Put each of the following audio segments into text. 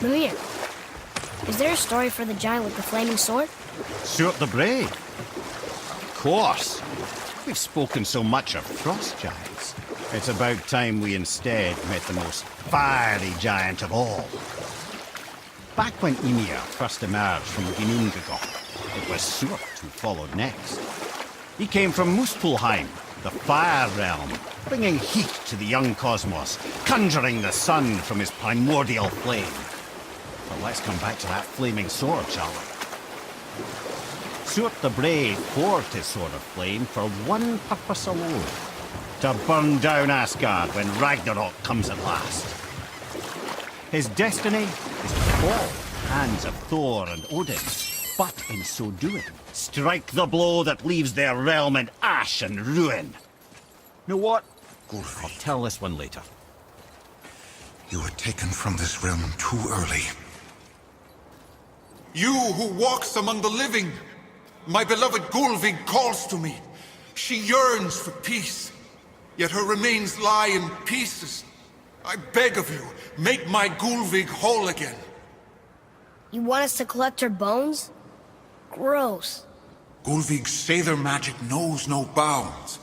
Mimir, is there a story for the giant with the flaming sword? Stuart the Brave? Of course. We've spoken so much of frost giants. It's about time we instead met the most fiery giant of all. Back when Ymir first emerged from Ginnungagap, it was Stuart who followed next. He came from Muspelheim, the fire realm, bringing heat to the young cosmos, conjuring the sun from his primordial flame. But let's come back to that flaming sword, shall we? Stuart the Brave forged his sword of flame for one purpose alone: to burn down Asgard when Ragnarok comes at last. His destiny is to fall in the hands of Thor and Odin, but in so doing, strike the blow that leaves their realm in ash and ruin. Know what? I'll tell this one later. You were taken from this realm too early. You who walks among the living, my beloved Gulvig calls to me. She yearns for peace, yet her remains lie in pieces. I beg of you, make my Gulvig whole again. You want us to collect her bones? Gross. Gulvig's Seidr magic knows no bounds.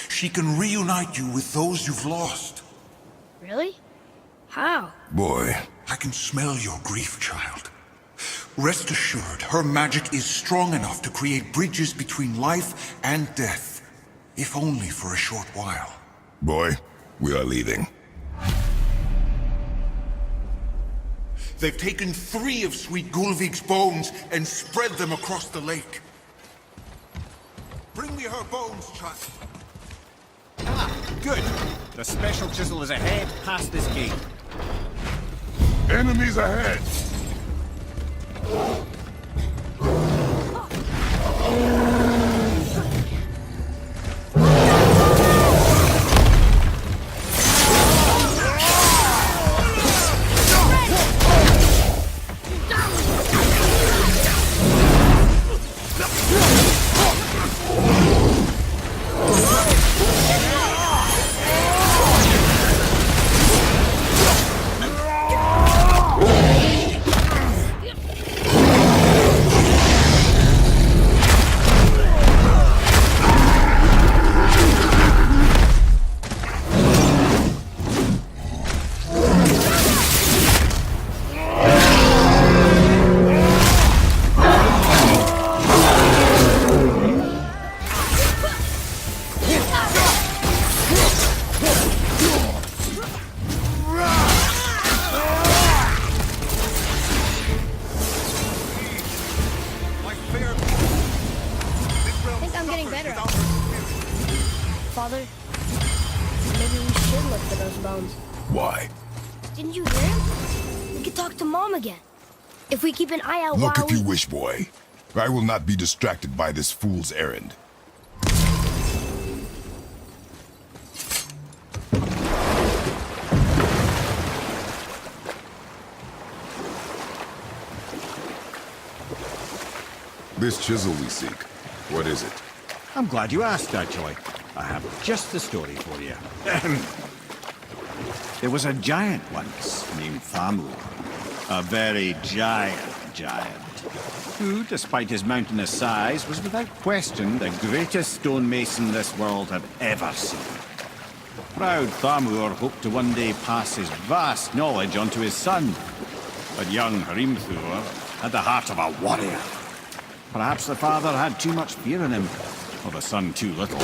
She can reunite you with those you've lost. Really? How? Boy. I can smell your grief, child. Rest assured, her magic is strong enough to create bridges between life and death, if only for a short while. Boy, we are leaving. They've taken 3 of Sweet Gulvig's bones and spread them across the lake. Bring me her bones, child. Ah, good. The special chisel is ahead, past this gate. Enemies ahead! Father, maybe we should look for those bones. Why? Didn't you hear him? We could talk to Mom again. If we keep an eye out Look while if you wish, boy. I will not be distracted by this fool's errand. This chisel we seek, what is it? I'm glad you asked, actually. I have just the story for you. There was a giant once named Thamur. A very giant, who, despite his mountainous size, was without question the greatest stonemason this world had ever seen. Proud Thamur hoped to one day pass his vast knowledge onto his son. But young Hrimthur had the heart of a warrior. Perhaps the father had too much fear in him, or the son too little.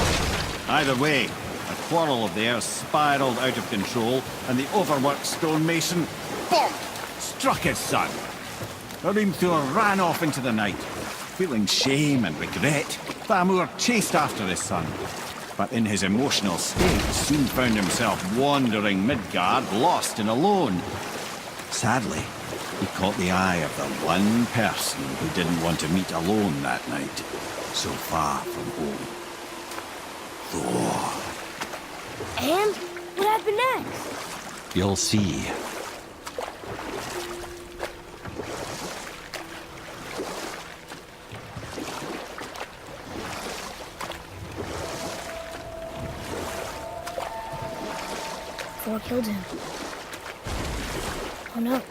Either way, a quarrel of theirs spiraled out of control, and the overworked stonemason, bonk, struck his son. Hrimthur ran off into the night. Feeling shame and regret, Thamur chased after his son. But in his emotional state, soon found himself wandering Midgard, lost and alone. Sadly, he caught the eye of the one person who didn't want to meet alone that night, so far from home. Thor. And what happened next? You'll see. Thor killed him. Oh no.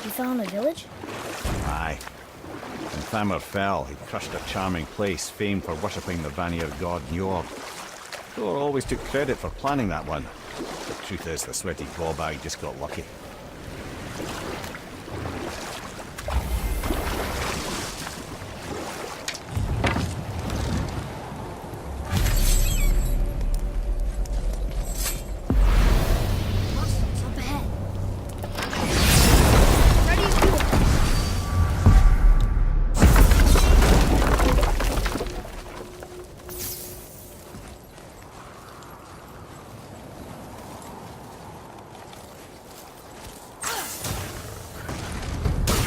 You fell on a village? Aye. When Thamur fell, he crushed a charming place famed for worshipping the Vanir god Njord. Thor always took credit for planning that one. The truth is, the sweaty ballbag just got lucky. Hostiles up ahead. Ready to do it.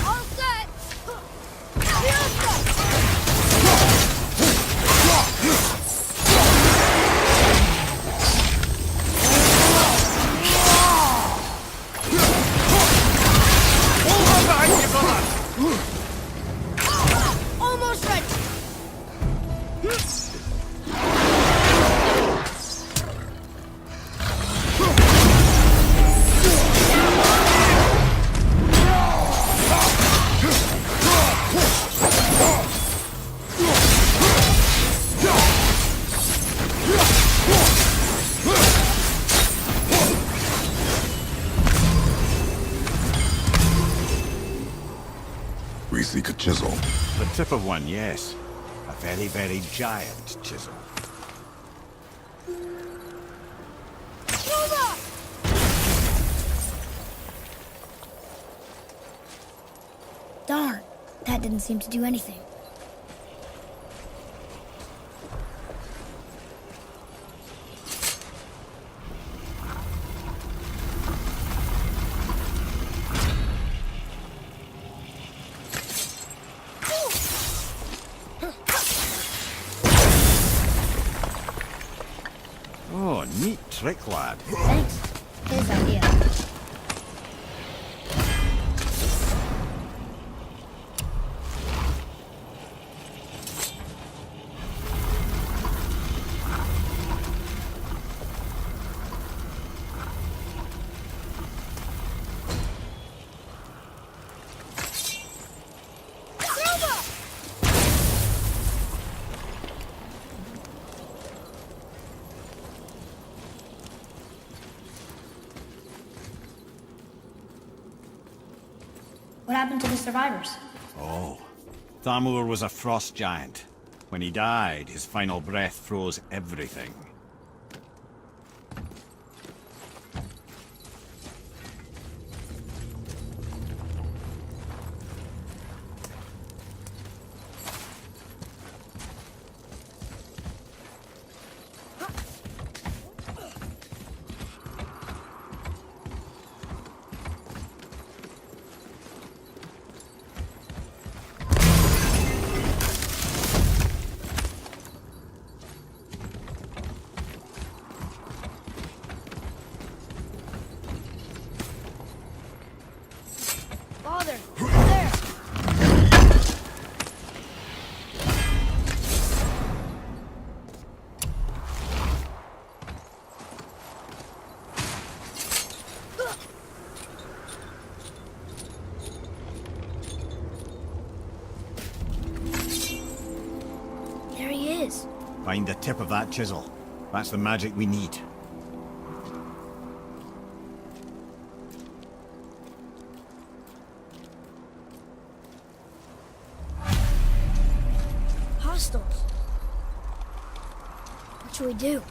All set. Almost ready. We seek a chisel. The tip of one, yes. A very, very giant chisel. Darn, that didn't seem to do anything. Oh, neat trick, lad. Thanks. His idea. What happened to the survivors? Oh, Thamur was a frost giant. When he died, his final breath froze everything. Father, there. There he is. Find the tip of that chisel. That's the magic we need. Hostiles. What should we do?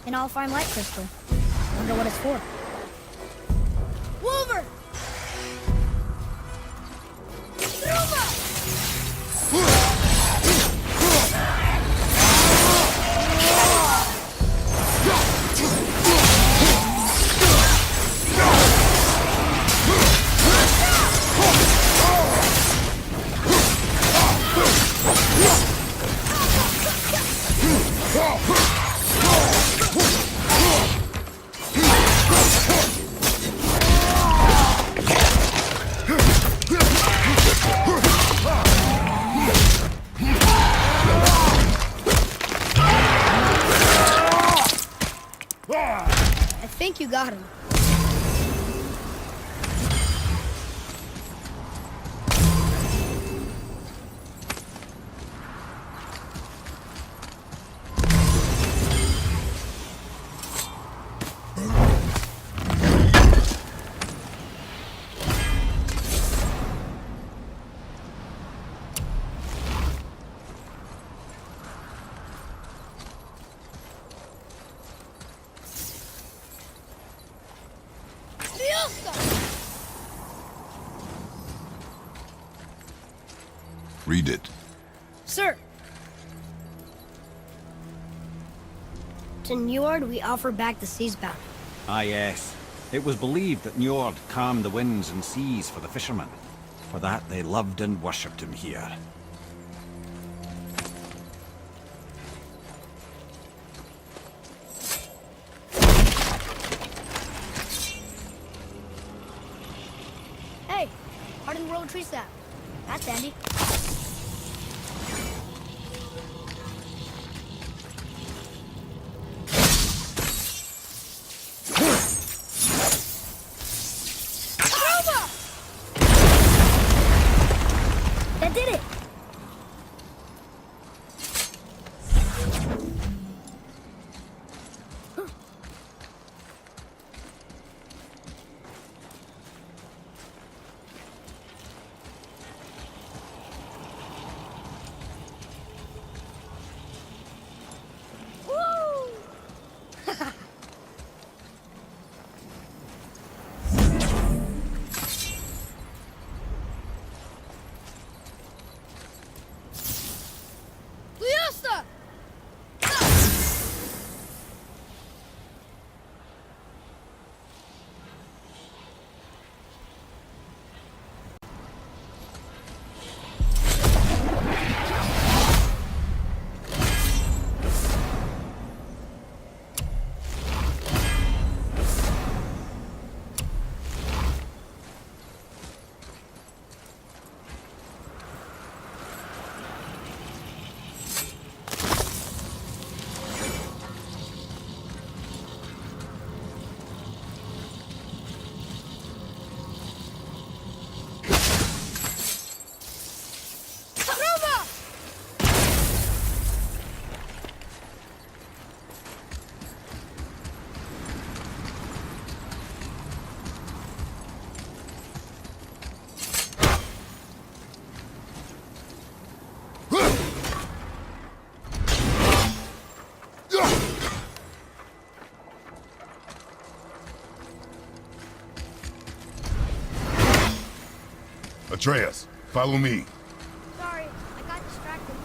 An all-fine light crystal. Wonder what it's for. Wolver! I think you got him. Read it. Sir. To Njord, we offer back the seas bound. Ah, yes. It was believed that Njord calmed the winds and seas for the fishermen. For that, they loved and worshipped him here. Hey, hardened world tree sap. That's handy. That did it! Liosta! Atreus, follow me. Sorry, I got distracted.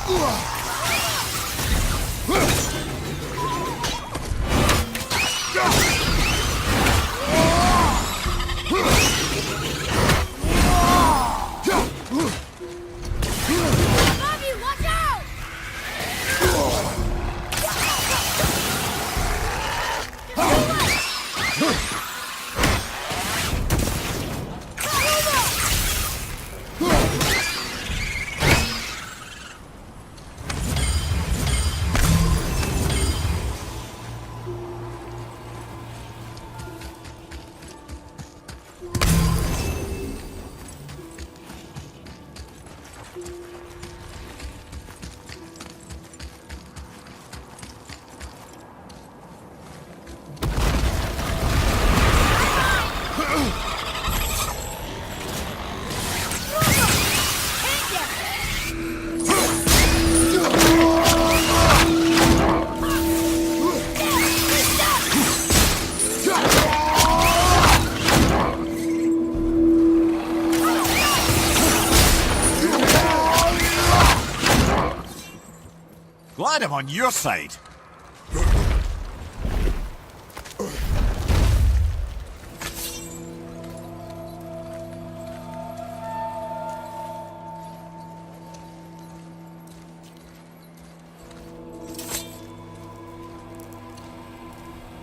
Bobby, watch out! Glad I'm on your side.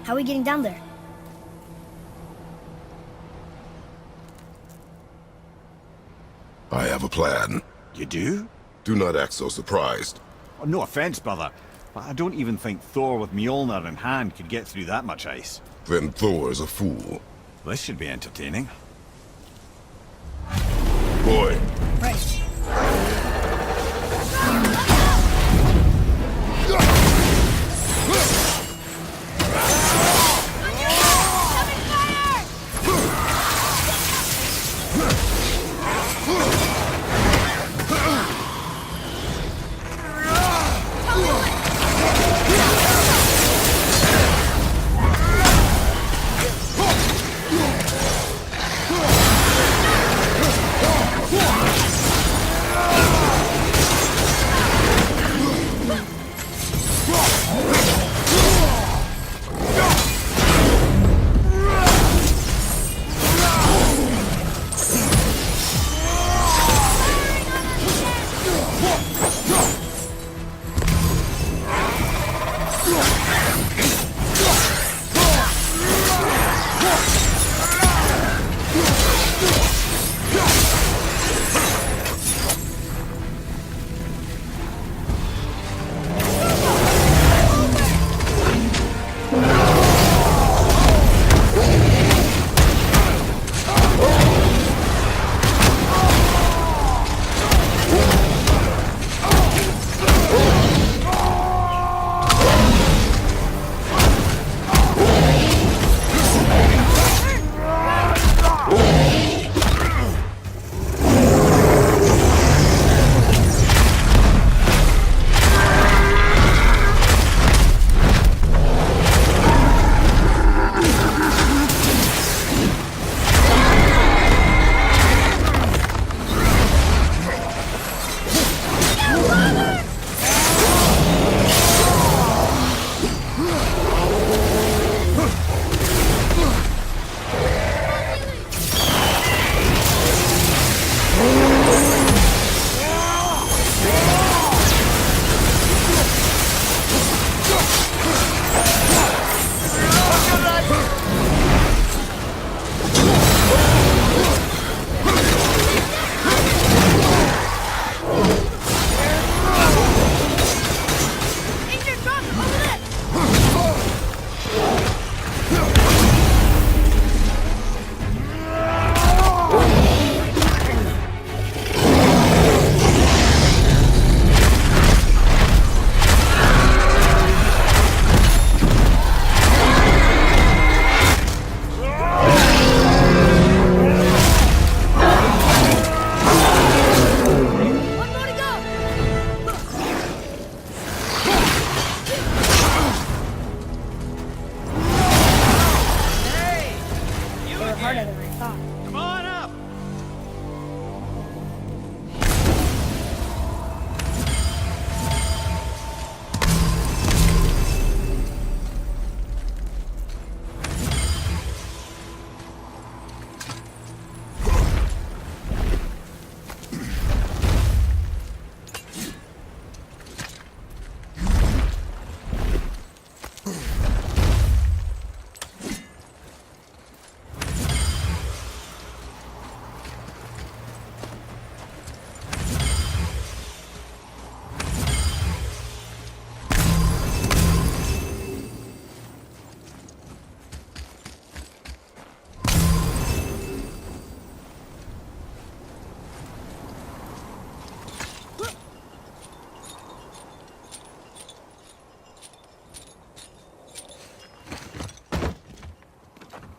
How are we getting down there? I have a plan. You do? Do not act so surprised. Oh, no offense, brother, but I don't even think Thor with Mjolnir in hand could get through that much ice. Then Thor is a fool. This should be entertaining. Boy, Right.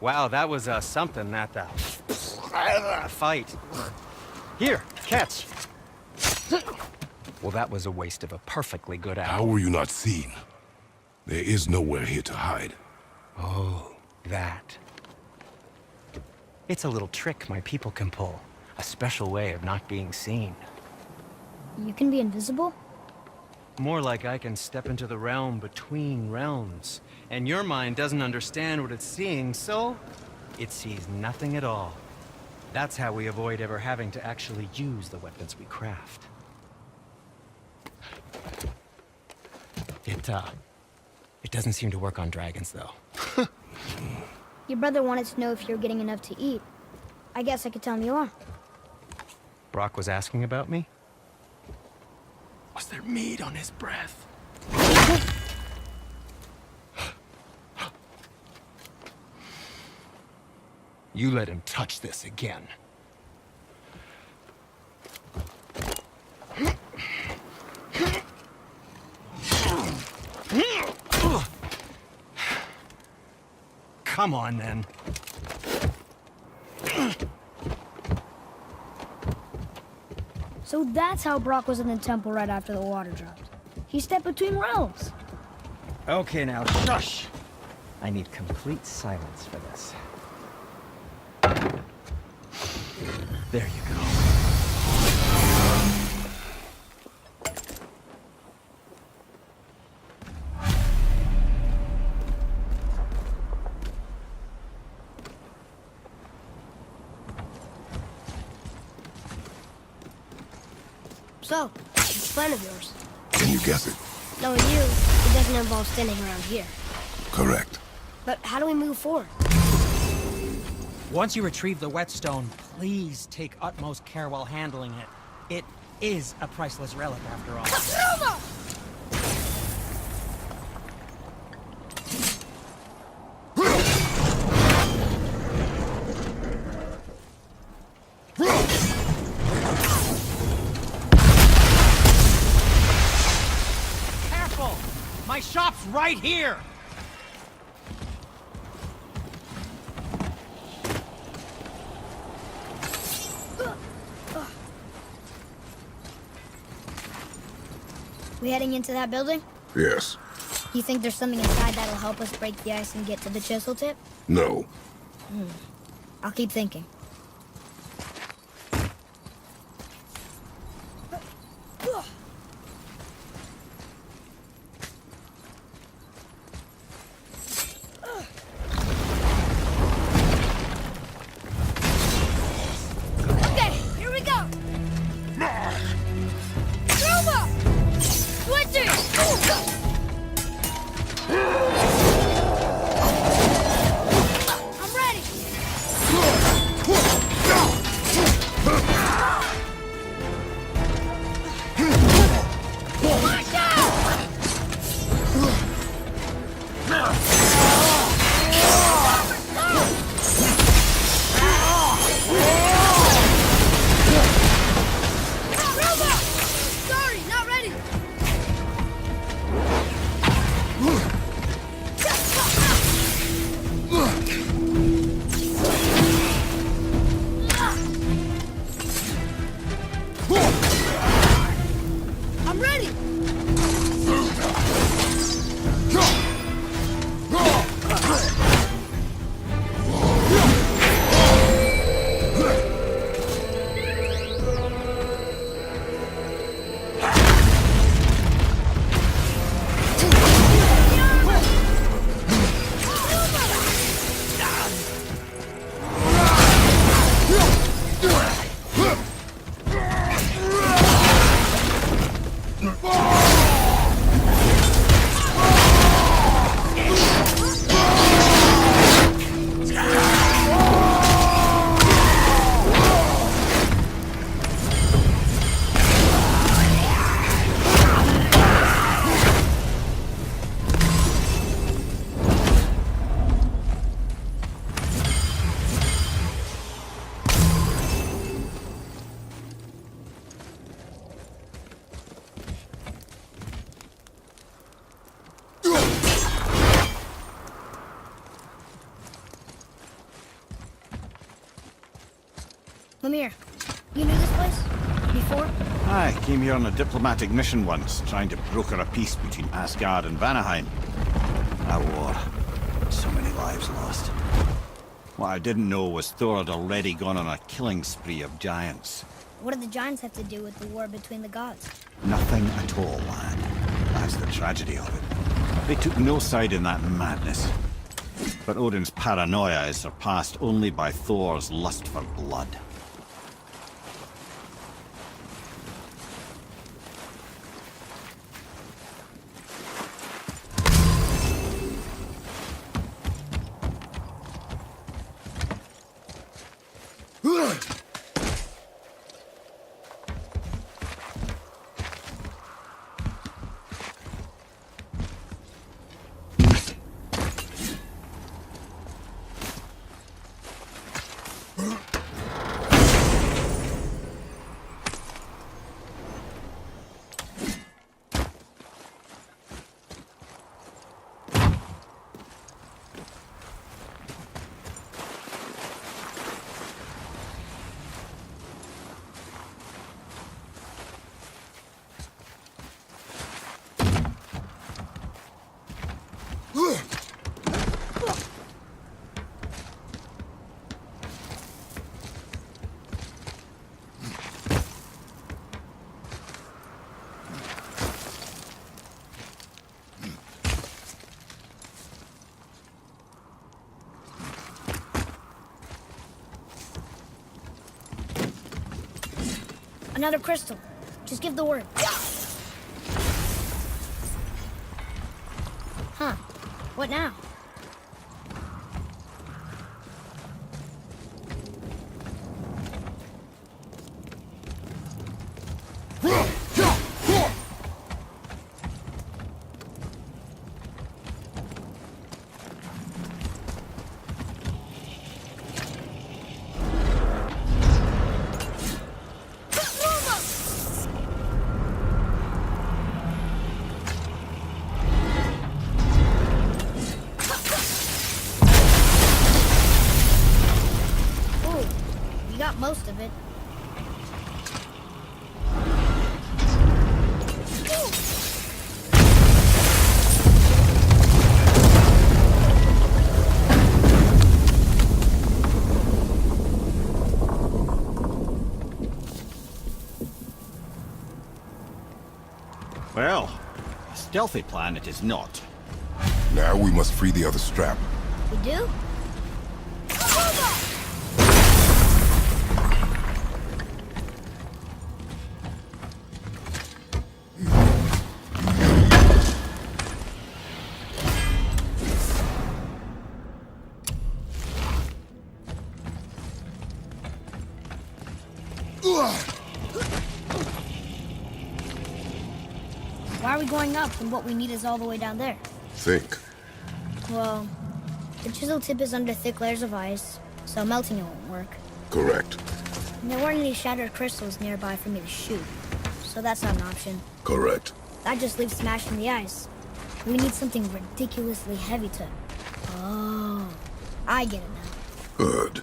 Wow, that was something, that fight. Here, catch. Well, that was a waste of a perfectly good How apple. were you not seen? There is nowhere here to hide. Oh, that. It's a little trick my people can pull. A special way of not being seen. You can be invisible? More like I can step into the realm between realms. And your mind doesn't understand what it's seeing, so it sees nothing at all. That's how we avoid ever having to actually use the weapons we craft. It doesn't seem to work on dragons, though. Your brother wanted to know if you're getting enough to eat. I guess I could tell him you are. Brock was asking about me? Was there meat on his breath? You let him touch this again. Come on, then. So that's how Brock was in the temple right after the water dropped. He stepped between realms. Okay, now, shush! I need complete silence for this. There you go. So, this plan of yours. Can you guess it? Knowing you, it doesn't involve standing around here. Correct. But how do we move forward? Once you retrieve the whetstone, please take utmost care while handling it. It is a priceless relic, after all. Careful! My shop's right here! We heading into that building? Yes. You think there's something inside that'll help us break the ice and get to the chisel tip? No. I'll keep thinking. Okay, here we go! Roma! Splinter! I'm ready! Watch out! Roma! Sorry, not ready! I'm ready! Lemire, you knew this place? Before? I came here on a diplomatic mission once, trying to broker a peace between Asgard and Vanaheim. A war. So many lives lost. What I didn't know was Thor had already gone on a killing spree of giants. What do the giants have to do with the war between the gods? Nothing at all, lad. That's the tragedy of it. They took no side in that madness. But Odin's paranoia is surpassed only by Thor's lust for blood. Another crystal. Just give the word. Huh. What now? Most of it. Well, a stealthy plan it is not. Now we must free the other strap. We do? Why are we going up when what we need is all the way down there? Think. Well, the chisel tip is under thick layers of ice, so melting it won't work. Correct. And there weren't any shattered crystals nearby for me to shoot, so that's not an option. Correct. That just leaves smashing the ice. We need something ridiculously heavy to... Oh, I get it now. Good.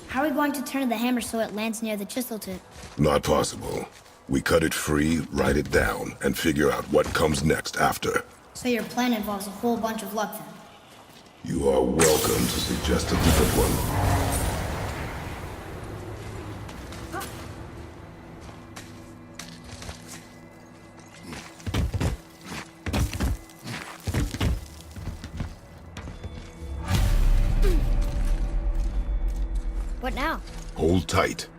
How are we going to turn the hammer so it lands near the chisel tip? Not possible. We cut it free, write it down, and figure out what comes next after. So your plan involves a whole bunch of luck then? You are welcome to suggest a different one. What now? Hold tight.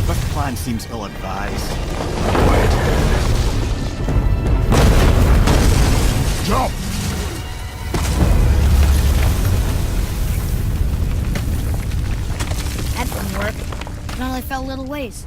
This plan seems ill-advised. Quiet. Jump! It only fell a little ways.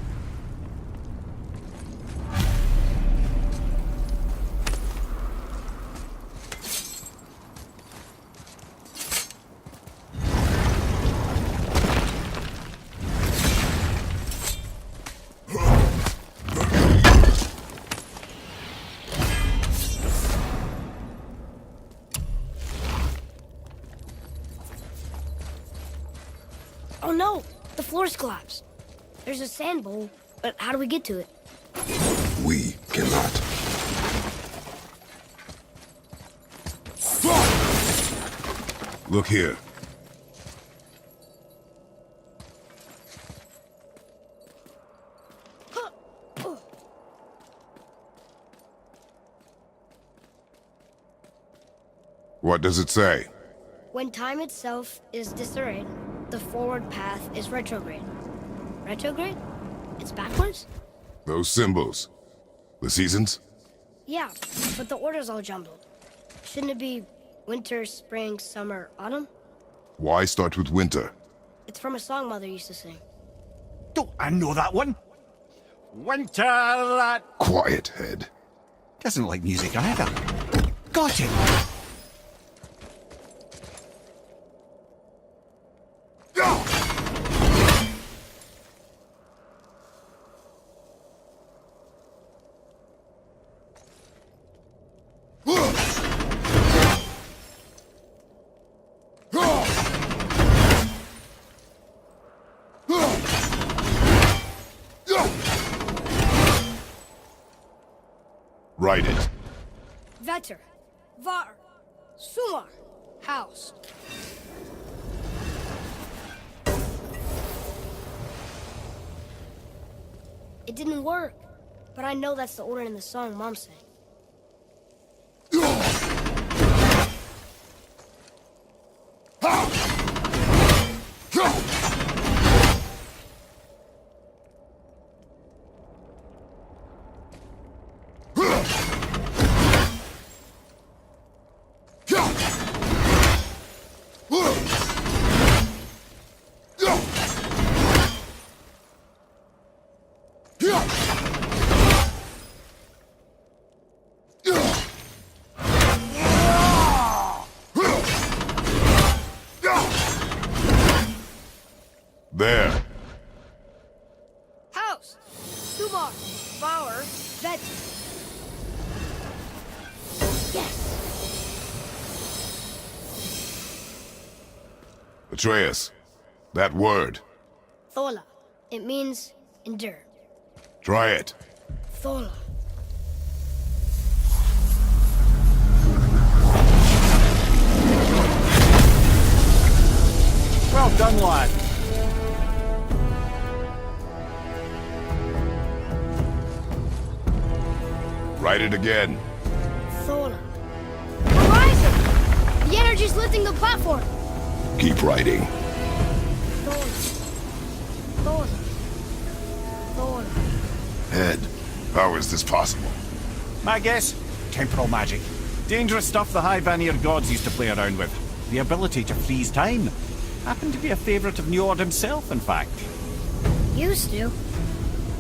Oh no! The floor's collapsed. There's a sand bowl, but how do we get to it? We cannot. Look here. What does it say? When time itself is disarrayed, the forward path is retrograde. Retrograde? It's backwards? Those symbols. The seasons? Yeah, but the order's all jumbled. Shouldn't it be winter, spring, summer, autumn? Why start with winter? It's from a song Mother used to sing. Don't I know that one? Winter that Quiet, head. doesn't like music either. Got it. Write it. Vetter, Var, Sumar, House. It didn't work, but I know that's the order in the song Mom sang. There. House, Sumar, Var, Vetter. Yes! Atreus. That word. Thola. It means endure. Try it. Thola. Well done, lad. Write it again. Thola. Horizon! The energy's lifting the platform! Keep writing. Thola. Thola. Thola. Head. How is this possible? My guess? Temporal magic. Dangerous stuff the High Vanir gods used to play around with. The ability to freeze time. Happened to be a favourite of Njord himself, in fact. Used to.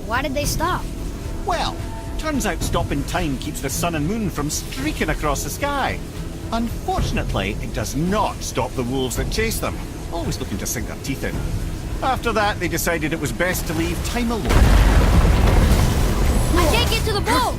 Why did they stop? Well, turns out stopping time keeps the sun and moon from streaking across the sky. Unfortunately, it does not stop the wolves that chase them, always looking to sink their teeth in. After that, they decided it was best to leave time alone. I can't get to the boat!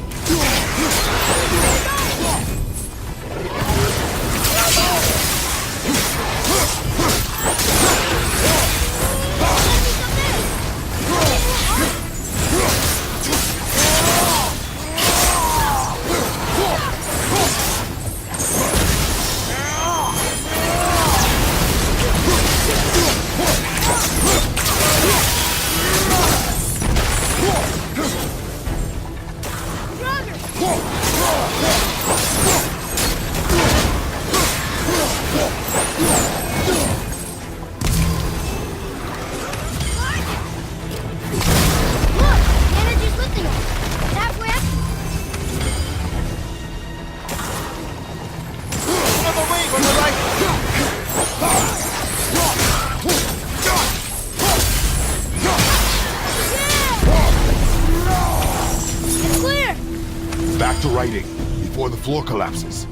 Back to writing, before the floor collapses.